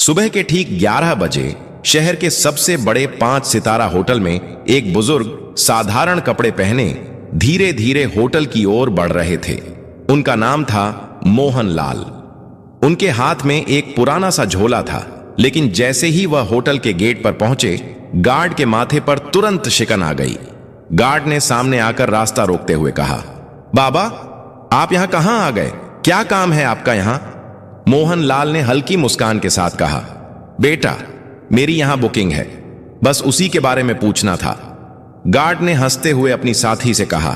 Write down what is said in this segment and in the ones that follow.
सुबह के ठीक 11 बजे शहर के सबसे बड़े 5 सितारा होटल में एक बुजुर्ग साधारण कपड़े पहने धीरे धीरे होटल की ओर बढ़ रहे थे। उनका नाम था मोहन लाल। उनके हाथ में एक पुराना सा झोला था, लेकिन जैसे ही वह होटल के गेट पर पहुंचे, गार्ड के माथे पर तुरंत शिकन आ गई। गार्ड ने सामने आकर रास्ता रोकते हुए कहा, बाबा, आप यहां कहां आ गए? क्या काम है आपका यहां? मोहन लाल ने हल्की मुस्कान के साथ कहा, बेटा, मेरी यहां बुकिंग है, बस उसी के बारे में पूछना था। गार्ड ने हंसते हुए अपनी साथी से कहा,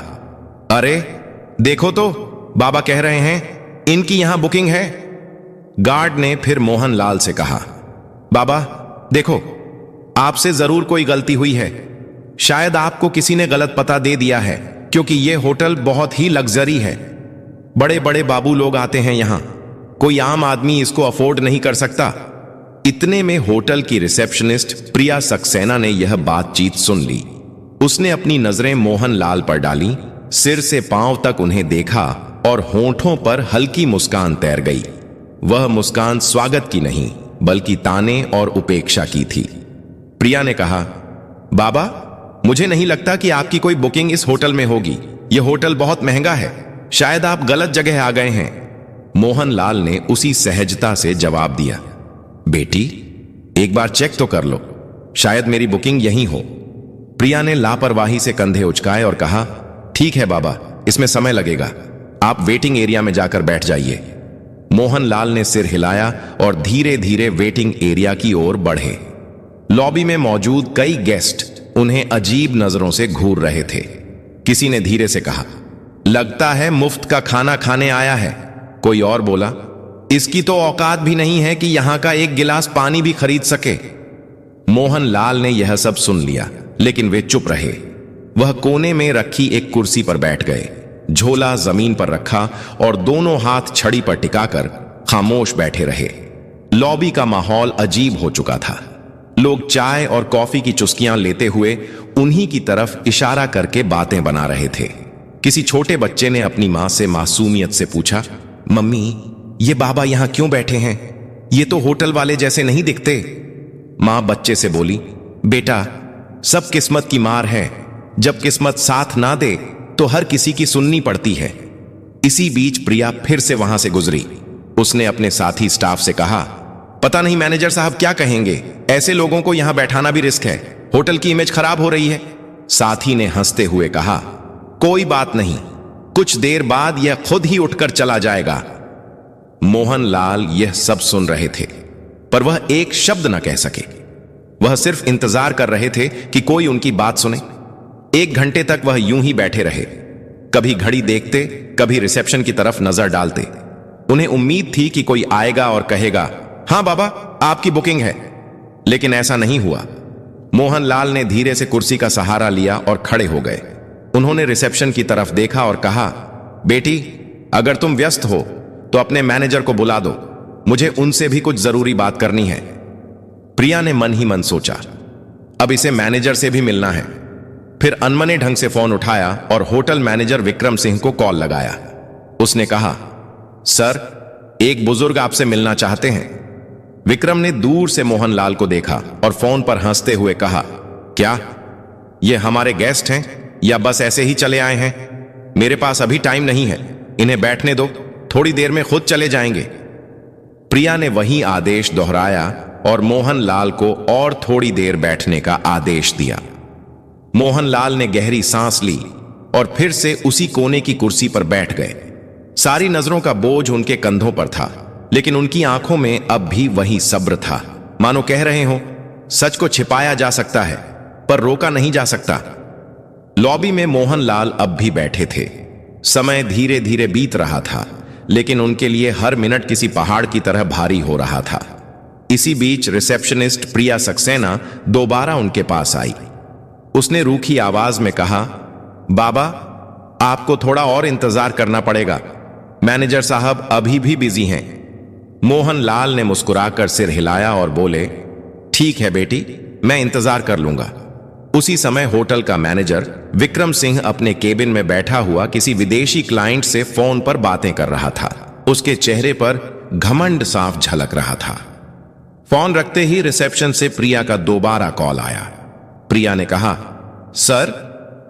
अरे देखो तो, बाबा कह रहे हैं इनकी यहां बुकिंग है। गार्ड ने फिर मोहन लाल से कहा, बाबा देखो, आपसे जरूर कोई गलती हुई है। शायद आपको किसी ने गलत पता दे दिया है, क्योंकि यह होटल बहुत ही लग्जरी है। बड़े बड़े बाबू लोग आते हैं यहां, कोई आम आदमी इसको अफोर्ड नहीं कर सकता। इतने में होटल की रिसेप्शनिस्ट प्रिया सक्सेना ने यह बातचीत सुन ली। उसने अपनी नजरें मोहन लाल पर डाली, सिर से पांव तक उन्हें देखा और होंठों पर हल्की मुस्कान तैर गई। वह मुस्कान स्वागत की नहीं, बल्कि ताने और उपेक्षा की थी। प्रिया ने कहा, बाबा, मुझे नहीं लगता कि आपकी कोई बुकिंग इस होटल में होगी। यह होटल बहुत महंगा है, शायद आप गलत जगह आ गए हैं। मोहन लाल ने उसी सहजता से जवाब दिया, बेटी, एक बार चेक तो कर लो, शायद मेरी बुकिंग यहीं हो। प्रिया ने लापरवाही से कंधे उचकाए और कहा, ठीक है बाबा, इसमें समय लगेगा, आप वेटिंग एरिया में जाकर बैठ जाइए। मोहन लाल ने सिर हिलाया और धीरे धीरे वेटिंग एरिया की ओर बढ़े। लॉबी में मौजूद कई गेस्ट उन्हें अजीब नजरों से घूर रहे थे। किसी ने धीरे से कहा, लगता है मुफ्त का खाना खाने आया है। कोई और बोला, इसकी तो औकात भी नहीं है कि यहां का एक गिलास पानी भी खरीद सके। मोहन लाल ने यह सब सुन लिया, लेकिन वे चुप रहे। वह कोने में रखी एक कुर्सी पर बैठ गए, झोला जमीन पर रखा और दोनों हाथ छड़ी पर टिकाकर खामोश बैठे रहे। लॉबी का माहौल अजीब हो चुका था। लोग चाय और कॉफी की चुस्कियां लेते हुए उन्हीं की तरफ इशारा करके बातें बना रहे थे। किसी छोटे बच्चे ने अपनी मां से मासूमियत से पूछा, मम्मी, ये बाबा यहां क्यों बैठे हैं? ये तो होटल वाले जैसे नहीं दिखते। मां बच्चे से बोली, बेटा, सब किस्मत की मार है। जब किस्मत साथ ना दे तो हर किसी की सुननी पड़ती है। इसी बीच प्रिया फिर से वहां से गुजरी। उसने अपने साथी स्टाफ से कहा, पता नहीं मैनेजर साहब क्या कहेंगे, ऐसे लोगों को यहां बैठाना भी रिस्क है, होटल की इमेज खराब हो रही है। साथी ने हंसते हुए कहा, कोई बात नहीं, कुछ देर बाद यह खुद ही उठकर चला जाएगा। मोहन लाल यह सब सुन रहे थे, पर वह एक शब्द न कह सके। वह सिर्फ इंतजार कर रहे थे कि कोई उनकी बात सुने। 1 घंटे तक वह यूं ही बैठे रहे, कभी घड़ी देखते, कभी रिसेप्शन की तरफ नजर डालते। उन्हें उम्मीद थी कि कोई आएगा और कहेगा, हां बाबा, आपकी बुकिंग है, लेकिन ऐसा नहीं हुआ। मोहन लाल ने धीरे से कुर्सी का सहारा लिया और खड़े हो गए। उन्होंने रिसेप्शन की तरफ देखा और कहा, बेटी, अगर तुम व्यस्त हो तो अपने मैनेजर को बुला दो, मुझे उनसे भी कुछ जरूरी बात करनी है। प्रिया ने मन ही मन सोचा, अब इसे मैनेजर से भी मिलना है। फिर अनमने ढंग से फोन उठाया और होटल मैनेजर विक्रम सिंह को कॉल लगाया। उसने कहा, सर, एक बुजुर्ग आपसे मिलना चाहते हैं। विक्रम ने दूर से मोहन लाल को देखा और फोन पर हंसते हुए कहा, क्या ये हमारे गेस्ट हैं या बस ऐसे ही चले आए हैं? मेरे पास अभी टाइम नहीं है, इन्हें बैठने दो, थोड़ी देर में खुद चले जाएंगे। प्रिया ने वही आदेश दोहराया और मोहन लाल को और थोड़ी देर बैठने का आदेश दिया। मोहन लाल ने गहरी सांस ली और फिर से उसी कोने की कुर्सी पर बैठ गए। सारी नजरों का बोझ उनके कंधों पर था, लेकिन उनकी आंखों में अब भी वही सब्र था। मानो कह रहे हो, सच को छिपाया जा सकता है, पर रोका नहीं जा सकता। लॉबी में मोहन लाल अब भी बैठे थे। समय धीरे धीरे बीत रहा था, लेकिन उनके लिए हर मिनट किसी पहाड़ की तरह भारी हो रहा था। इसी बीच रिसेप्शनिस्ट प्रिया सक्सेना दोबारा उनके पास आई। उसने रूखी आवाज में कहा, बाबा, आपको थोड़ा और इंतजार करना पड़ेगा, मैनेजर साहब अभी भी बिजी हैं। मोहन लाल ने मुस्कुराकर सिर हिलाया और बोले, ठीक है बेटी, मैं इंतजार कर लूंगा। उसी समय होटल का मैनेजर विक्रम सिंह अपने केबिन में बैठा हुआ किसी विदेशी क्लाइंट से फोन पर बातें कर रहा था। उसके चेहरे पर घमंड साफ झलक रहा था। फोन रखते ही रिसेप्शन से प्रिया का दोबारा कॉल आया। प्रिया ने कहा, सर,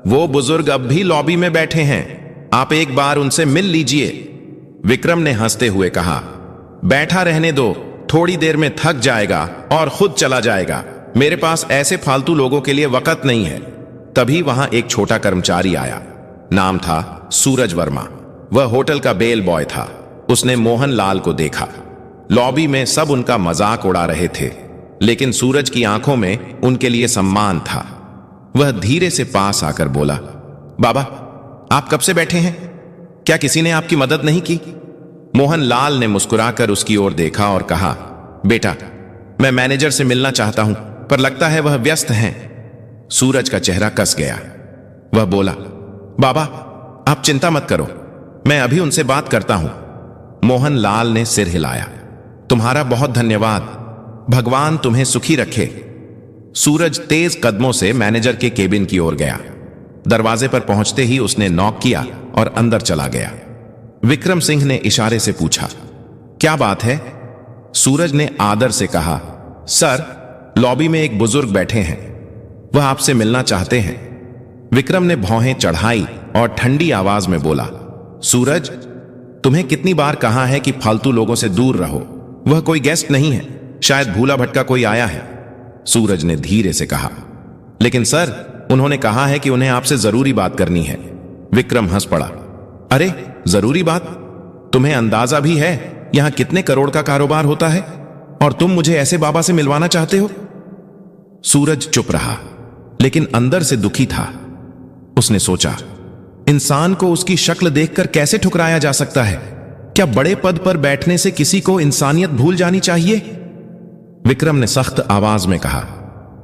वो बुजुर्ग अब भी लॉबी में बैठे हैं, आप एक बार उनसे मिल लीजिए। विक्रम ने हंसते हुए कहा, बैठा रहने दो, थोड़ी देर में थक जाएगा और खुद चला जाएगा। मेरे पास ऐसे फालतू लोगों के लिए वक्त नहीं है। तभी वहां एक छोटा कर्मचारी आया। नाम था सूरज वर्मा। वह होटल का बेल बॉय था। उसने मोहन लाल को देखा। लॉबी में सब उनका मजाक उड़ा रहे थे, लेकिन सूरज की आंखों में उनके लिए सम्मान था। वह धीरे से पास आकर बोला, बाबा, आप कब से बैठे हैं? क्या किसी ने आपकी मदद नहीं की? मोहन लाल ने मुस्कुराकर उसकी ओर देखा और कहा, बेटा, मैं मैनेजर से मिलना चाहता हूं, पर लगता है वह व्यस्त हैं। सूरज का चेहरा कस गया। वह बोला, बाबा, आप चिंता मत करो, मैं अभी उनसे बात करता हूं। मोहन लाल ने सिर हिलाया। तुम्हारा बहुत धन्यवाद, भगवान तुम्हें सुखी रखे। सूरज तेज कदमों से मैनेजर के केबिन की ओर गया। दरवाजे पर पहुंचते ही उसने नॉक किया और अंदर चला गया। विक्रम सिंह ने इशारे से पूछा, क्या बात है? सूरज ने आदर से कहा, सर, लॉबी में एक बुजुर्ग बैठे हैं, वह आपसे मिलना चाहते हैं। विक्रम ने भौहें चढ़ाई और ठंडी आवाज में बोला, सूरज, तुम्हें कितनी बार कहा है कि फालतू लोगों से दूर रहो। वह कोई गेस्ट नहीं है, शायद भूला भटका कोई आया है। सूरज ने धीरे से कहा, लेकिन सर, उन्होंने कहा है कि उन्हें आपसे जरूरी बात करनी है। विक्रम हंस पड़ा। अरे, जरूरी बात? तुम्हें अंदाजा भी है यहां कितने करोड़ का कारोबार होता है, और तुम मुझे ऐसे बाबा से मिलवाना चाहते हो? सूरज चुप रहा, लेकिन अंदर से दुखी था। उसने सोचा, इंसान को उसकी शक्ल देखकर कैसे ठुकराया जा सकता है? क्या बड़े पद पर बैठने से किसी को इंसानियत भूल जानी चाहिए? विक्रम ने सख्त आवाज में कहा,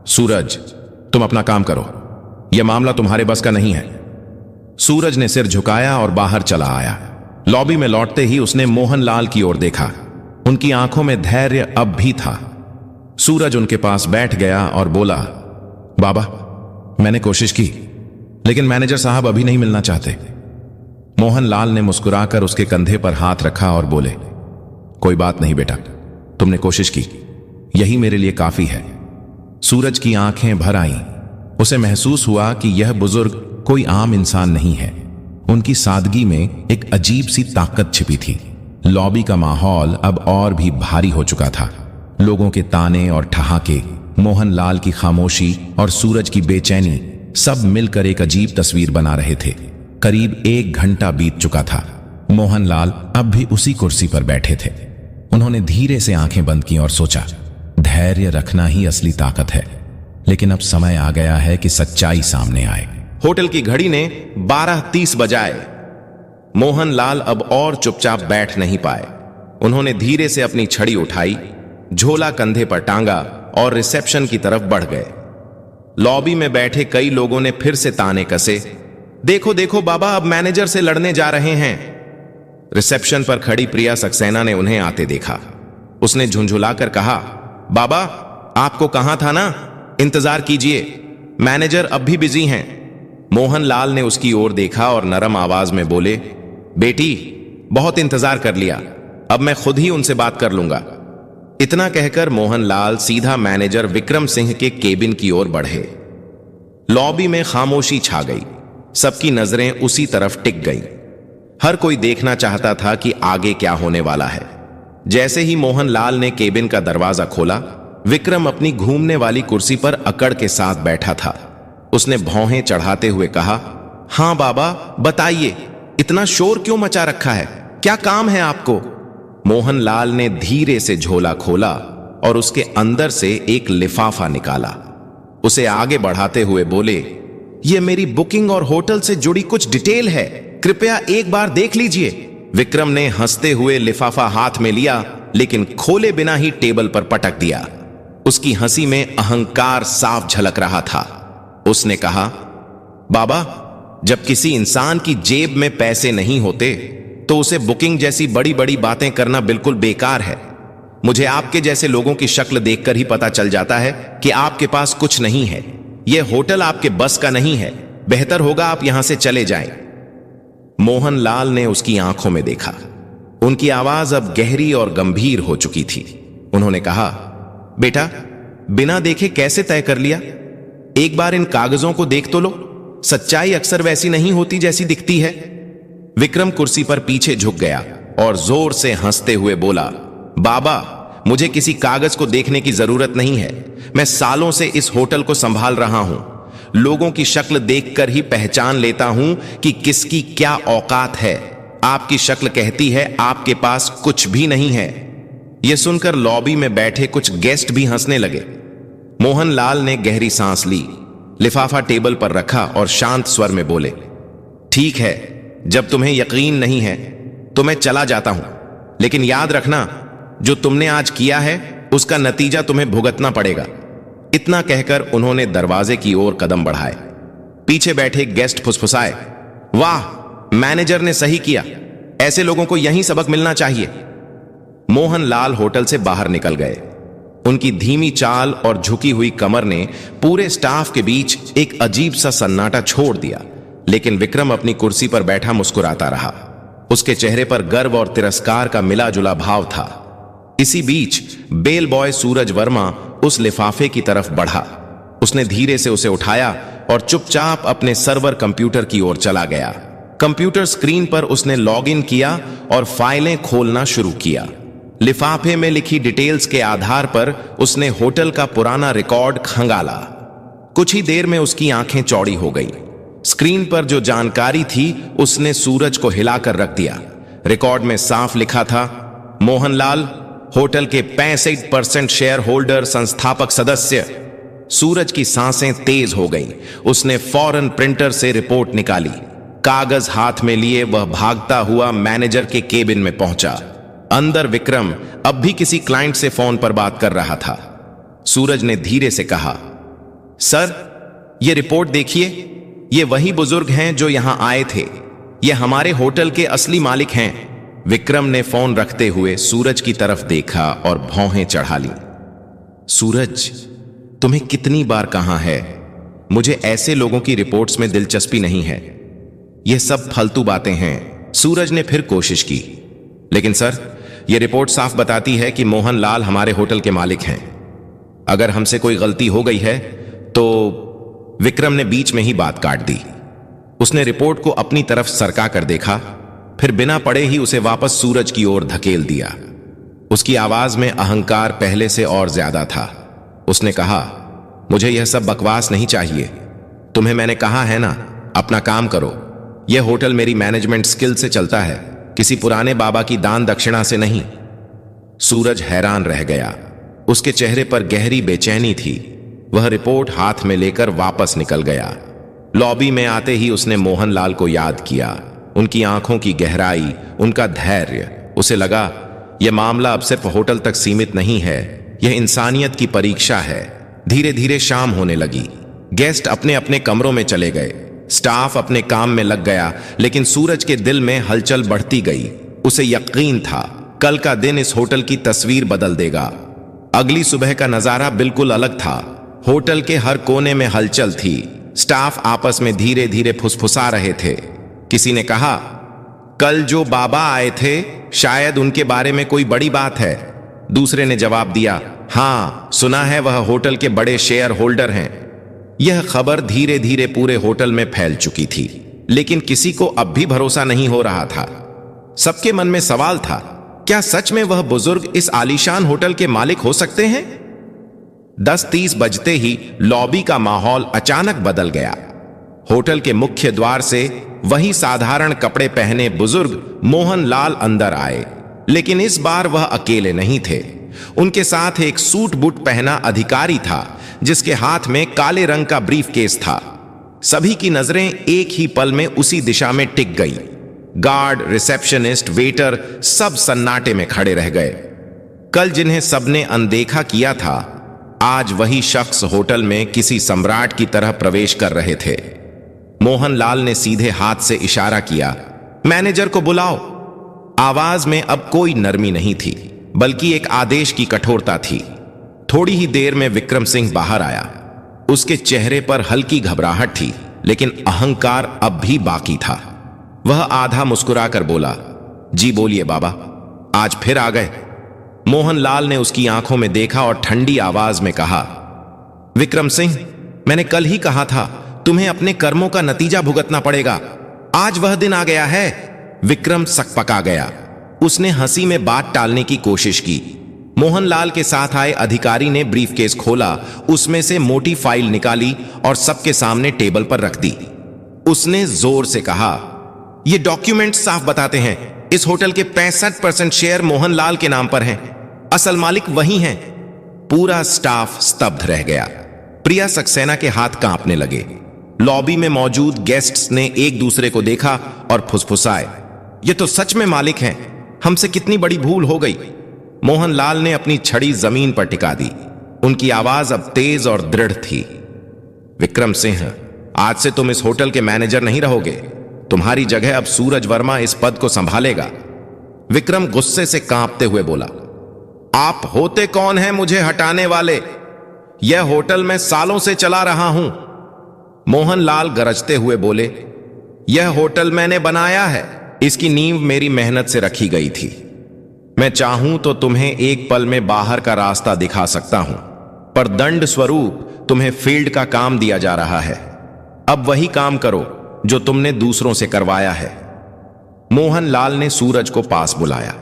सूरज, तुम अपना काम करो, यह मामला तुम्हारे बस का नहीं है। सूरज ने सिर झुकाया और बाहर चला आया। लॉबी में लौटते ही उसने मोहन लाल की ओर देखा। उनकी आंखों में धैर्य अब भी था। सूरज उनके पास बैठ गया और बोला, बाबा, मैंने कोशिश की, लेकिन मैनेजर साहब अभी नहीं मिलना चाहते। मोहन लाल ने मुस्कुराकर उसके कंधे पर हाथ रखा और बोले, कोई बात नहीं बेटा, तुमने कोशिश की, यही मेरे लिए काफी है। सूरज की आंखें भर आईं। उसे महसूस हुआ कि यह बुजुर्ग कोई आम इंसान नहीं है। उनकी सादगी में एक अजीब सी ताकत छिपी थी। लॉबी का माहौल अब और भी भारी हो चुका था। लोगों के ताने और ठहाके, मोहन लाल की खामोशी और सूरज की बेचैनी सब मिलकर एक अजीब तस्वीर बना रहे थे। करीब 1 घंटा बीत चुका था। मोहन लाल अब भी उसी कुर्सी पर बैठे थे। उन्होंने धीरे से आंखें बंद की और सोचा, धैर्य रखना ही असली ताकत है। लेकिन अब समय आ गया है कि सच्चाई सामने आए। होटल की घड़ी ने 12:30 बजाए। मोहन लाल अब और चुपचाप बैठ नहीं पाए। उन्होंने धीरे से अपनी छड़ी उठाई, झोला कंधे पर टांगा और रिसेप्शन की तरफ बढ़ गए। लॉबी में बैठे कई लोगों ने फिर से ताने कसे, देखो देखो बाबा, अब मैनेजर से लड़ने जा रहे हैं। रिसेप्शन पर खड़ी प्रिया सक्सेना ने उन्हें आते देखा। उसने झुंझुलाकर कहा, बाबा, आपको कहा था ना, इंतजार कीजिए, मैनेजर अब भी बिजी हैं। मोहन लाल ने उसकी ओर देखा और नरम आवाज में बोले, बेटी, बहुत इंतजार कर लिया, अब मैं खुद ही उनसे बात कर लूंगा। इतना कहकर मोहन लाल सीधा मैनेजर विक्रम सिंह के केबिन की ओर बढ़े। लॉबी में खामोशी छा गई। सबकी नजरें उसी तरफ टिक गईं। हर कोई देखना चाहता था कि आगे क्या होने वाला है। जैसे ही मोहन लाल ने केबिन का दरवाजा खोला, विक्रम अपनी घूमने वाली कुर्सी पर अकड़ के साथ बैठा था। उसने भौहें चढ़ाते हुए कहा, हां बाबा, बताइए, इतना शोर क्यों मचा रखा है? क्या काम है आपको? मोहन लाल ने धीरे से झोला खोला और उसके अंदर से एक लिफाफा निकाला। उसे आगे बढ़ाते हुए बोले, यह मेरी बुकिंग और होटल से जुड़ी कुछ डिटेल है, कृपया एक बार देख लीजिए। विक्रम ने हंसते हुए लिफाफा हाथ में लिया, लेकिन खोले बिना ही टेबल पर पटक दिया। उसकी हंसी में अहंकार साफ झलक रहा था। उसने कहा, बाबा, जब किसी इंसान की जेब में पैसे नहीं होते तो उसे बुकिंग जैसी बड़ी बड़ी बातें करना बिल्कुल बेकार है। मुझे आपके जैसे लोगों की शक्ल देखकर ही पता चल जाता है कि आपके पास कुछ नहीं है। यह होटल आपके बस का नहीं है। बेहतर होगा आप यहां से चले जाएं। मोहन लाल ने उसकी आंखों में देखा। उनकी आवाज अब गहरी और गंभीर हो चुकी थी। उन्होंने कहा, बेटा, बिना देखे कैसे तय कर लिया? एक बार इन कागजों को देख तो लो। सच्चाई अक्सर वैसी नहीं होती जैसी दिखती है। विक्रम कुर्सी पर पीछे झुक गया और जोर से हंसते हुए बोला, बाबा, मुझे किसी कागज को देखने की जरूरत नहीं है। मैं सालों से इस होटल को संभाल रहा हूं। लोगों की शक्ल देखकर ही पहचान लेता हूं कि किसकी क्या औकात है। आपकी शक्ल कहती है आपके पास कुछ भी नहीं है। यह सुनकर लॉबी में बैठे कुछ गेस्ट भी हंसने लगे। मोहनलाल ने गहरी सांस ली, लिफाफा टेबल पर रखा और शांत स्वर में बोले, ठीक है, जब तुम्हें यकीन नहीं है तो मैं चला जाता हूं, लेकिन याद रखना, जो तुमने आज किया है उसका नतीजा तुम्हें भुगतना पड़ेगा। इतना कहकर उन्होंने दरवाजे की ओर कदम बढ़ाए। पीछे बैठे गेस्ट फुसफुसाए, वाह, मैनेजर ने सही किया, ऐसे लोगों को यही सबक मिलना चाहिए। मोहनलाल होटल से बाहर निकल गए। उनकी धीमी चाल और झुकी हुई कमर ने पूरे स्टाफ के बीच एक अजीब सा सन्नाटा छोड़ दिया, लेकिन विक्रम अपनी कुर्सी पर बैठा मुस्कुराता रहा। उसके चेहरे पर गर्व और तिरस्कार का मिला जुला भाव था। इसी बीच बेल बॉय सूरज वर्मा उस लिफाफे की तरफ बढ़ा। उसने धीरे से उसे उठाया और चुपचाप अपने सर्वर कंप्यूटर की ओर चला गया। कंप्यूटर स्क्रीन पर उसने लॉगिन किया और फाइलें खोलना शुरू किया। लिफाफे में लिखी डिटेल्स के आधार पर उसने होटल का पुराना रिकॉर्ड खंगाला। कुछ ही देर में उसकी आंखें चौड़ी हो गई। स्क्रीन पर जो जानकारी थी उसने सूरज को हिलाकर रख दिया। रिकॉर्ड में साफ लिखा था, मोहनलाल, होटल के 65% शेयर होल्डर, संस्थापक सदस्य। सूरज की सांसें तेज हो गईं। उसने फौरन प्रिंटर से रिपोर्ट निकाली। कागज हाथ में लिए वह भागता हुआ मैनेजर के केबिन में पहुंचा। अंदर विक्रम अब भी किसी क्लाइंट से फोन पर बात कर रहा था। सूरज ने धीरे से कहा, सर, यह रिपोर्ट देखिए, ये वही बुजुर्ग हैं जो यहां आए थे। ये हमारे होटल के असली मालिक हैं। विक्रम ने फोन रखते हुए सूरज की तरफ देखा और भौहें चढ़ा ली। सूरज, तुम्हें कितनी बार कहा है, मुझे ऐसे लोगों की रिपोर्ट्स में दिलचस्पी नहीं है। यह सब फालतू बातें हैं। सूरज ने फिर कोशिश की, लेकिन सर, यह रिपोर्ट साफ बताती है कि मोहनलाल हमारे होटल के मालिक हैं। अगर हमसे कोई गलती हो गई है तो। विक्रम ने बीच में ही बात काट दी। उसने रिपोर्ट को अपनी तरफ सरका कर देखा, फिर बिना पढ़े ही उसे वापस सूरज की ओर धकेल दिया। उसकी आवाज में अहंकार पहले से और ज्यादा था। उसने कहा, मुझे यह सब बकवास नहीं चाहिए। तुम्हें मैंने कहा है ना, अपना काम करो। यह होटल मेरी मैनेजमेंट स्किल से चलता है, किसी पुराने बाबा की दान दक्षिणा से नहीं। सूरज हैरान रह गया। उसके चेहरे पर गहरी बेचैनी थी। वह रिपोर्ट हाथ में लेकर वापस निकल गया। लॉबी में आते ही उसने मोहनलाल को याद किया। उनकी आंखों की गहराई, उनका धैर्य। उसे लगा, यह मामला अब सिर्फ होटल तक सीमित नहीं है, यह इंसानियत की परीक्षा है। धीरे धीरे शाम होने लगी। गेस्ट अपने अपने कमरों में चले गए। स्टाफ अपने काम में लग गया, लेकिन सूरज के दिल में हलचल बढ़ती गई। उसे यकीन था, कल का दिन इस होटल की तस्वीर बदल देगा। अगली सुबह का नजारा बिल्कुल अलग था। होटल के हर कोने में हलचल थी। स्टाफ आपस में धीरे धीरे फुसफुसा रहे थे। किसी ने कहा, कल जो बाबा आए थे, शायद उनके बारे में कोई बड़ी बात है। दूसरे ने जवाब दिया, हां, सुना है वह होटल के बड़े शेयर होल्डर हैं। यह खबर धीरे धीरे पूरे होटल में फैल चुकी थी, लेकिन किसी को अब भी भरोसा नहीं हो रहा था। सबके मन में सवाल था, क्या सच में वह बुजुर्ग इस आलीशान होटल के मालिक हो सकते हैं? 10:30 बजते ही लॉबी का माहौल अचानक बदल गया। होटल के मुख्य द्वार से वही साधारण कपड़े पहने बुजुर्ग मोहनलाल अंदर आए, लेकिन इस बार वह अकेले नहीं थे। उनके साथ एक सूट बूट पहना अधिकारी था, जिसके हाथ में काले रंग का ब्रीफकेस था। सभी की नजरें एक ही पल में उसी दिशा में टिक गई। गार्ड, रिसेप्शनिस्ट, वेटर सब सन्नाटे में खड़े रह गए। कल जिन्हें सबने अनदेखा किया था, आज वही शख्स होटल में किसी सम्राट की तरह प्रवेश कर रहे थे। मोहनलाल ने सीधे हाथ से इशारा किया, मैनेजर को बुलाओ। आवाज में अब कोई नरमी नहीं थी, बल्कि एक आदेश की कठोरता थी। थोड़ी ही देर में विक्रम सिंह बाहर आया। उसके चेहरे पर हल्की घबराहट थी, लेकिन अहंकार अब भी बाकी था। वह आधा मुस्कुराकर बोला, जी बोलिए बाबा, आज फिर आ गए। मोहनलाल ने उसकी आंखों में देखा और ठंडी आवाज में कहा, विक्रम सिंह, मैंने कल ही कहा था तुम्हें अपने कर्मों का नतीजा भुगतना पड़ेगा। आज वह दिन आ गया है। विक्रम सकपका गया। उसने हंसी में बात टालने की कोशिश की। मोहनलाल के साथ आए अधिकारी ने ब्रीफकेस खोला, उसमें से मोटी फाइल निकाली और सबके सामने टेबल पर रख दी। उसने जोर से कहा, ये डॉक्यूमेंट साफ बताते हैं इस होटल के 65% शेयर मोहनलाल के नाम पर हैं। असल मालिक वही हैं। पूरा स्टाफ स्तब्ध रह गया। प्रिया सक्सेना के हाथ कांपने लगे। लॉबी में मौजूद गेस्ट्स ने एक दूसरे को देखा और फुसफुसाए, ये तो सच में मालिक हैं। हमसे कितनी बड़ी भूल हो गई। मोहनलाल ने अपनी छड़ी जमीन पर टिका दी। उनकी आवाज अब तेज और दृढ़ थी। विक्रम सिंह, आज से तुम इस होटल के मैनेजर नहीं रहोगे। तुम्हारी जगह अब सूरज वर्मा इस पद को संभालेगा। विक्रम गुस्से से कांपते हुए बोला, आप होते कौन हैं मुझे हटाने वाले? यह होटल मैं सालों से चला रहा हूं। मोहनलाल गरजते हुए बोले, यह होटल मैंने बनाया है। इसकी नींव मेरी मेहनत से रखी गई थी। मैं चाहूं तो तुम्हें एक पल में बाहर का रास्ता दिखा सकता हूं, पर दंड स्वरूप तुम्हें फील्ड का काम दिया जा रहा है। अब वही काम करो जो तुमने दूसरों से करवाया है। मोहनलाल ने सूरज को पास बुलाया।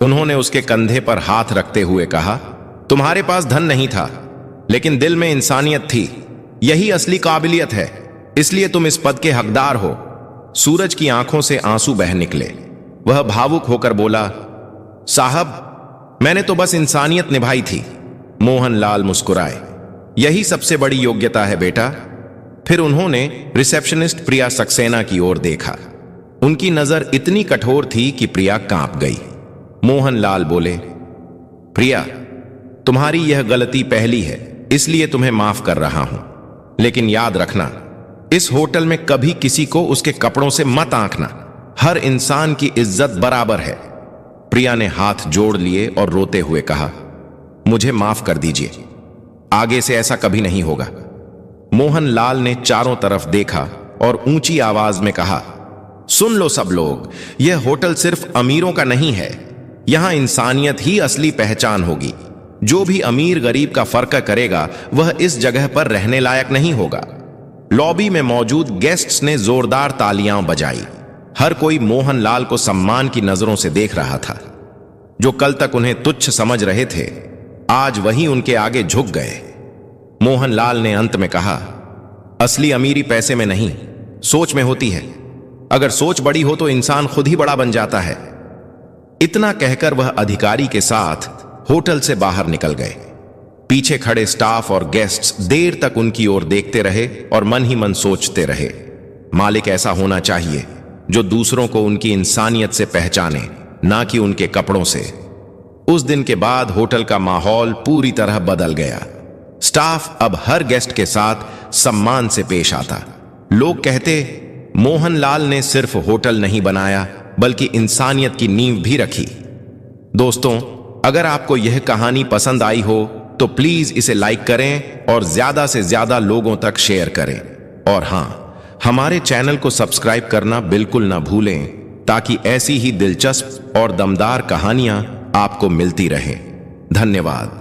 उन्होंने उसके कंधे पर हाथ रखते हुए कहा, तुम्हारे पास धन नहीं था, लेकिन दिल में इंसानियत थी। यही असली काबिलियत है, इसलिए तुम इस पद के हकदार हो। सूरज की आंखों से आंसू बह निकले। वह भावुक होकर बोला, साहब, मैंने तो बस इंसानियत निभाई थी। मोहनलाल मुस्कुराए, यही सबसे बड़ी योग्यता है बेटा। फिर उन्होंने रिसेप्शनिस्ट प्रिया सक्सेना की ओर देखा। उनकी नजर इतनी कठोर थी कि प्रिया कांप गई। मोहनलाल बोले, प्रिया, तुम्हारी यह गलती पहली है, इसलिए तुम्हें माफ कर रहा हूं। लेकिन याद रखना, इस होटल में कभी किसी को उसके कपड़ों से मत आंकना। हर इंसान की इज्जत बराबर है। प्रिया ने हाथ जोड़ लिए और रोते हुए कहा, मुझे माफ कर दीजिए, आगे से ऐसा कभी नहीं होगा। मोहनलाल ने चारों तरफ देखा और ऊंची आवाज में कहा, सुन लो सब लोग, यह होटल सिर्फ अमीरों का नहीं है। यहां इंसानियत ही असली पहचान होगी। जो भी अमीर गरीब का फर्क करेगा वह इस जगह पर रहने लायक नहीं होगा। लॉबी में मौजूद गेस्ट्स ने जोरदार तालियां बजाई। हर कोई मोहनलाल को सम्मान की नजरों से देख रहा था। जो कल तक उन्हें तुच्छ समझ रहे थे, आज वही उनके आगे झुक गए। मोहनलाल ने अंत में कहा, असली अमीरी पैसे में नहीं, सोच में होती है। अगर सोच बड़ी हो तो इंसान खुद ही बड़ा बन जाता है। इतना कहकर वह अधिकारी के साथ होटल से बाहर निकल गए। पीछे खड़े स्टाफ और गेस्ट्स देर तक उनकी ओर देखते रहे और मन ही मन सोचते रहे, मालिक ऐसा होना चाहिए जो दूसरों को उनकी इंसानियत से पहचाने, ना कि उनके कपड़ों से। उस दिन के बाद होटल का माहौल पूरी तरह बदल गया। स्टाफ अब हर गेस्ट के साथ सम्मान से पेश आता। लोग कहते, मोहनलाल ने सिर्फ होटल नहीं बनाया बल्कि इंसानियत की नींव भी रखी। दोस्तों, अगर आपको यह कहानी पसंद आई हो तो प्लीज इसे लाइक करें और ज्यादा से ज्यादा लोगों तक शेयर करें। और हां, हमारे चैनल को सब्सक्राइब करना बिल्कुल ना भूलें, ताकि ऐसी ही दिलचस्प और दमदार कहानियां आपको मिलती रहें। धन्यवाद।